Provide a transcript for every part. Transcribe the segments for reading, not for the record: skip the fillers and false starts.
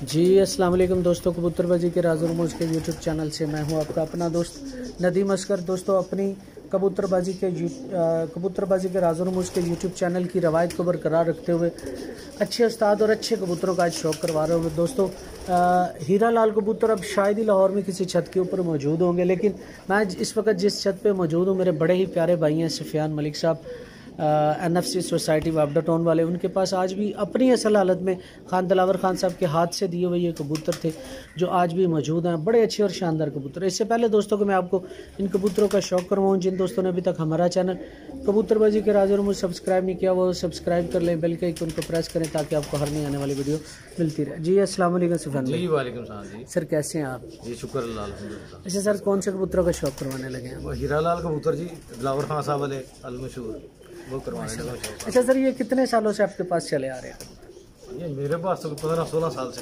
जी अस्सलाम वालेकुम दोस्तों, कबूतरबाजी के राज़ और मौज के यूट्यूब चैनल से मैं हूं आपका अपना दोस्त नदीम असगर। दोस्तों अपनी कबूतरबाजी के राज़ और मौज के यूट्यूब चैनल की रवायत को बरकरार रखते हुए अच्छे उस्ताद और अच्छे कबूतरों का आज शौक़ करवा रहे होंगे। दोस्तों हीरा लाल कबूतर अब शायद ही लाहौर में किसी छत के ऊपर मौजूद होंगे, लेकिन मैं इस वक्त जिस छत पे मौजूद हूँ, मेरे बड़े ही प्यारे भाई हैं सुफियान मलिक साहब, NFC सोसाइटी वापडा टाउन वाले। उनके पास आज भी अपनी असल हालत में खान दिलावर खान साहब के हाथ से दिए हुए ये कबूतर थे जो आज भी मौजूद हैं। बड़े अच्छे और शानदार कबूतर। इससे पहले दोस्तों को मैं आपको इन कबूतरों का शौक़ करवाऊँ, जिन दोस्तों ने अभी तक हमारा चैनल कबूतरबाजी के राज़ और मौज सब्सक्राइब नहीं किया वो सब्सक्राइब कर लें, बेल के आइकन को प्रेस करें ताकि आपको हर नई आने वाली वीडियो मिलती रहे। जी अस्सलाम वालेकुम सुफियान भाई। वालेकुम सलाम जी सर कैसे हैं आप? जी शुक्र अल्लाह अल्हम्दुलिल्लाह। अच्छा सर, कौन से कबूतरों का शौक़ करवाने लगे हैं? वो हीरा लाल कबूतर जी, दिलावर खान साहब वाले अल मशहूर, वो करवाने लगा शौक। अच्छा सर, ये कितने सालों से आपके पास चले आ रहे हैं? ये मेरे पास तो 15-16 साल से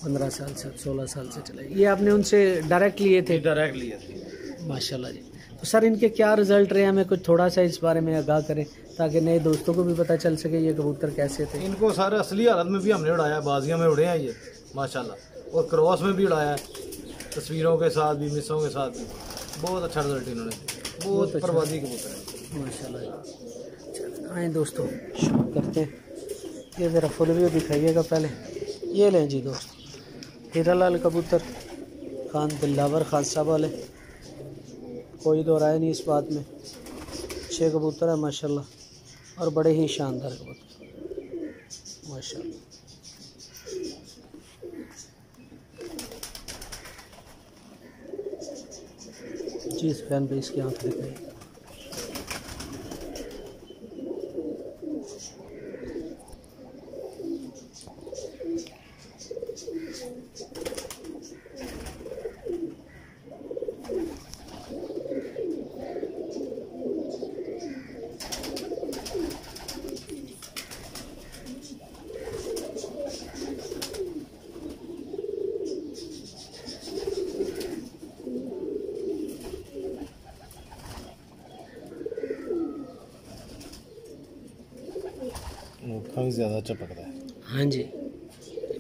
15 साल से 16 साल से चले। ये आपने उनसे डायरेक्ट लिए थे? डायरेक्ट लिए थे माशाल्लाह जी। तो सर इनके क्या रिजल्ट रहे, हमें कुछ थोड़ा सा इस बारे में आगाह करें ताकि नए दोस्तों को भी पता चल सके ये कबूतर कैसे थे। इनको सारे असली हालत में भी हमने उड़ाया, बाजियाँ में उड़े हैं ये माशाल्लाह, और क्रॉस में भी उड़ाया है, तस्वीरों के साथ भी, मिसों के साथ भी। बहुत अच्छा रिजल्ट इन्होंने, बहुत परवादी कबूतर है माशाल्लाह। आए दोस्तों शुरू करते हैं। ये ज़रा फुल व्यू दिखाइएगा पहले। ये लें जी दोस्त, हीरा लाल कबूतर खान दिलावर खान साहब वाले, कोई दो राय नहीं इस बात में। अच्छे कबूतर है माशाल्लाह और बड़े ही शानदार कबूतर माशाल्लाह। जी इस फैन पे इसकी आँख दिखाई। भी ज़्यादा चपकता है। हाँ जी,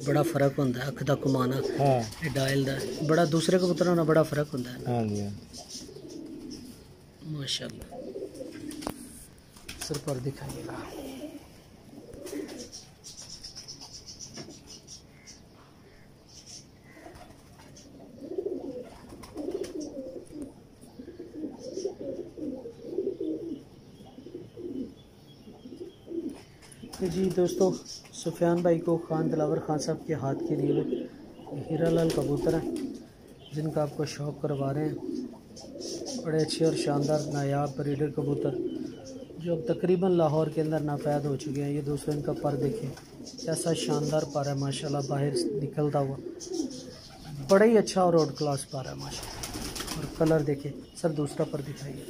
बड़ा फ़र्क होता है अख का घुमाना, हाँ डायल का बड़ा दूसरे कबूतरों में बड़ा फ़र्क होता है। हाँ जी माशाल्लाह। सर पर दिखाइएगा। जी दोस्तों, सुफियान भाई को खान दिलावर खान साहब के हाथ के लिए हीरा लाल कबूतर हैं जिनका आपको शौक़ करवा रहे हैं। बड़े अच्छे और शानदार नायाब ब्रीडर कबूतर जो अब तकरीबन लाहौर के अंदर नापैद हो चुके हैं। ये दोस्तों इनका पर देखें, कैसा शानदार पर है माशाल्लाह, बाहर निकलता हुआ बड़ा ही अच्छा और आउट क्लास पर है माशाल्लाह। और कलर देखें। सर दूसरा पर दिखाइए।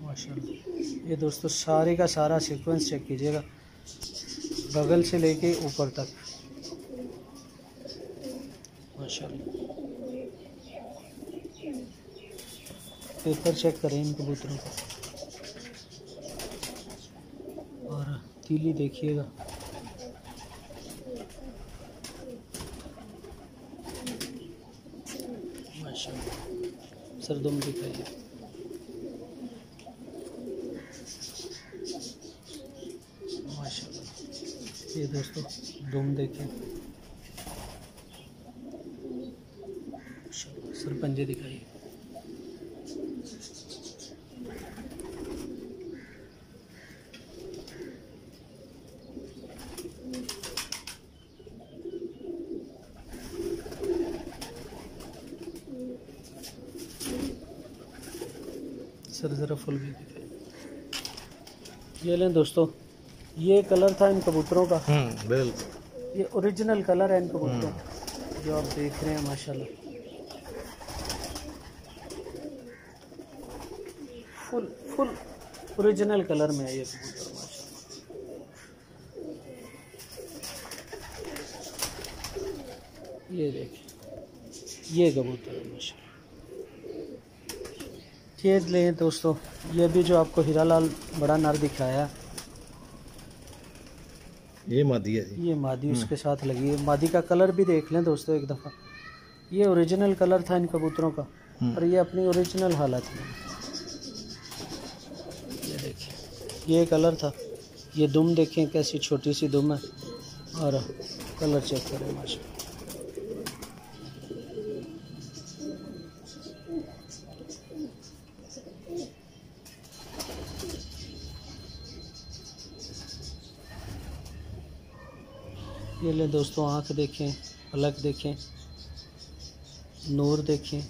माशाल्लाह। ये दोस्तों सारे का सारा सीक्वेंस चेक कीजिएगा, बगल से लेके ऊपर तक माशाल्लाह। पेपर चेक करें इन कबूतरों का और तीली देखिएगा। माशाल्लाह। सर दुम दिखाइए। माशाल्लाह। ये दोस्तों दुम देखें। माशाल्लाह। सर पंजे दिखाइए। सर ज़रा फुल भी दिखाइए। ये लें दोस्तों, ये कलर था इन कबूतरों का। बिल्कुल ये ओरिजिनल कलर है इन कबूतरों का जो आप देख रहे हैं माशाल्लाह। फुल ओरिजिनल कलर में है ये कबूतर माशाल्लाह। ये देखिए, ये कबूतर है माशाल्लाह। ये लें दोस्तों, ये भी जो आपको हीरालाल बड़ा नर दिखाया, ये मादी है जी। ये मादी उसके साथ लगी है। मादी का कलर भी देख लें दोस्तों एक दफ़ा। ये ओरिजिनल कलर था इन कबूतरों का और ये अपनी ओरिजिनल हालत में। ये देखिए, ये कलर था। ये दुम देखें कैसी छोटी सी दुम है और कलर चेक करें माशाल्लाह। ये ले दोस्तों, आँख देखें, पलक देखें, नूर देखें।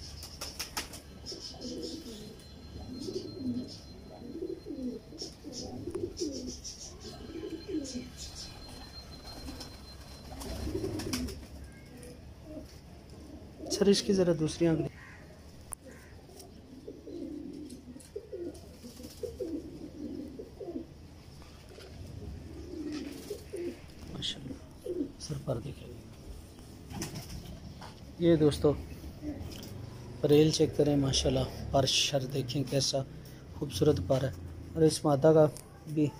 सर इसकी ज़रा दूसरी आँख माशाल्लाह, सर पर दिखेगी। ये दोस्तों परेल चेक करें माशाल्लाह, पर शर देखें कैसा खूबसूरत पर है। और इस मादा का भी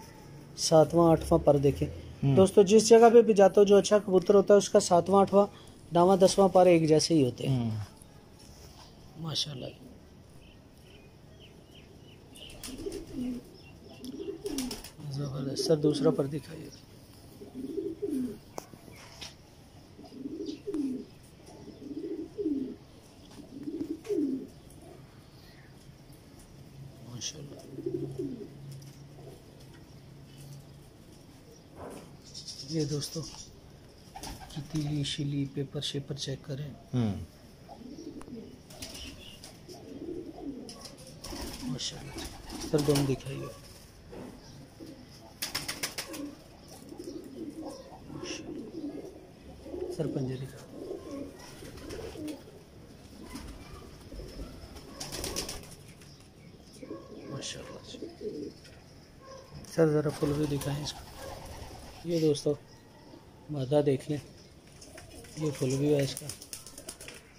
7वां 8वां पर देखें दोस्तों। जिस जगह पे भी जाते हो जो अच्छा कबूतर होता है उसका 7वां 8वां 9वां 10वां पर एक जैसे ही होते हैं माशाल्लाह। जबरदस्त। सर दूसरा पर दिखाइए। माशाल्लाह, ये दोस्तों तीली शीली पेपर शेपर चेक करें। माशाल्लाह, सर दोनों दिखाइए। सर पंजे दिखा। माशाल्लाह, सर ज़रा फुल भी दिखाएं इसका। ये दोस्तों मादा देख लें, ये फुल भी है इसका,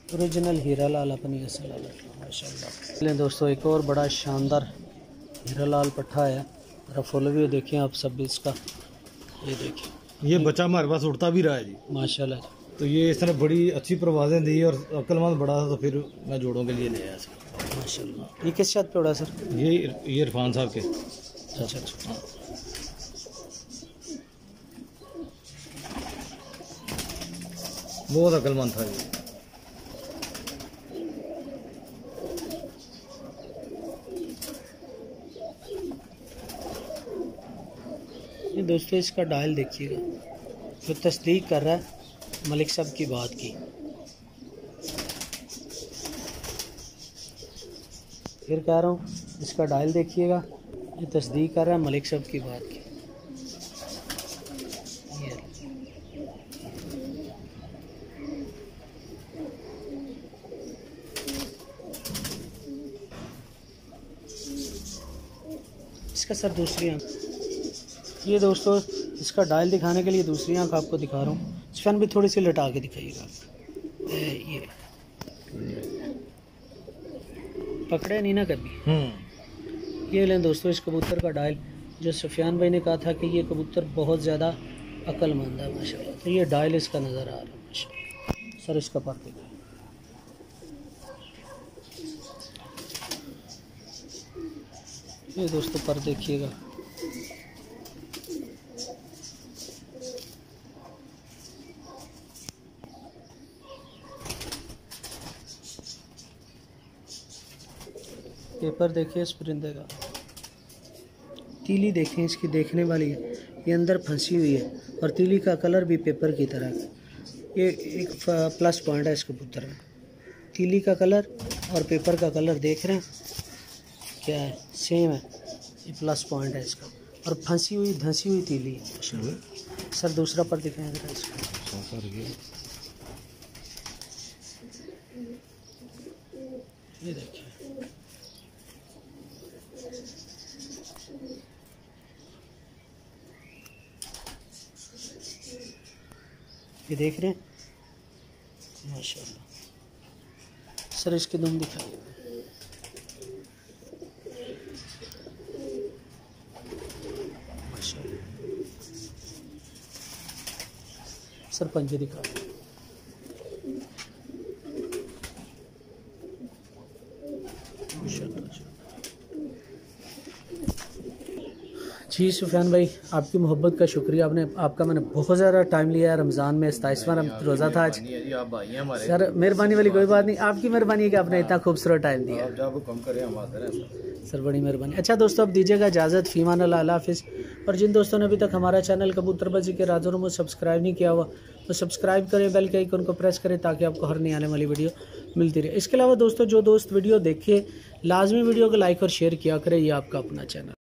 ओरिजिनल हीरालाल अपनी असल माशाल्लाह। लें दोस्तों, एक और बड़ा शानदार हीरालाल पट्ठा है। ज़रा फुल भी देखें आप सब इसका। ये देखिए, ये बच्चा हमारे पास उड़ता भी रहा है जी माशाल्लाह। तो ये इसने बड़ी अच्छी परवाजें दी और अक्लमंद बड़ा था, तो फिर मैं जोड़ों के लिए ले आया इसको माशाल्लाह। ये किस छत पे उड़ा सर? ये इरफान साहब के। अच्छा अच्छा। बहुत अक्लमंद था ये। ये दोस्तों इसका डायल देखिएगा, जो तस्दीक कर रहा है मलिक साहब की बात की। फिर कह रहा हूँ, इसका डायल देखिएगा, ये तस्दीक कर रहा है मलिक साहब की बात की। इसका सर दूसरी आँख। ये दोस्तों इसका डायल दिखाने के लिए दूसरी आँख आपको दिखा रहा हूँ। इस फैन भी थोड़ी सी लटा के दिखाइएगा। ये पकड़े नहीं ना कभी। ये लें दोस्तों इस कबूतर का डायल, जो सुफियान भाई ने कहा था कि ये कबूतर बहुत ज़्यादा अक्लमंद है माशाल्लाह, तो ये डायल इसका नज़र आ रहा है माशाल्लाह। सर इसका पर दिखाएं। ये दोस्तों पर देखिएगा। पेपर देखिए इस परिंदे का, तीली देखें इसकी, देखने वाली है। ये अंदर फंसी हुई है और तीली का कलर भी पेपर की तरह है। ये एक प्लस पॉइंट है इस कबूतर में, तीली का कलर और पेपर का कलर देख रहे हैं क्या है, सेम है। ये प्लस पॉइंट है इसका, और फंसी हुई धंसी हुई तीली है। सर दूसरा पर दिखाएं जरा इसका। ये देखिए, ये देख रहे हैं, माशाल्लाह। सर इसकी दुम दिखाइए। माशाल्लाह। सर पंजे दिखाइए। जी सुफियान भाई, आपकी मोहब्बत का शुक्रिया। आपका मैंने बहुत ज़्यादा टाइम लिया है। रमज़ान में 27वां रोज़ा था आज। सर मेहरबानी वाली कोई बात नहीं, आपकी मेहरबानी है कि आपने इतना खूबसूरत टाइम दिया। सर बड़ी मेहरबानी। अच्छा दोस्तों, अब दीजिएगा इजाज़त। फ़ीमान अल्लाह, अल्लाह हाफ़िज़। और जिन दोस्तों ने अभी तक हमारा चैनल कबूतरबाजी के राज़ और रामूज़ सब्सक्राइब नहीं किया हुआ तो सब्सक्राइब करें, बेल के आइकन को प्रेस करें ताकि आपको हर नई आने वाली वीडियो मिलती रहे। इसके अलावा दोस्तों, जो दोस्त वीडियो देखे लाजमी वीडियो को लाइक और शेयर किया करें। ये आपका अपना चैनल।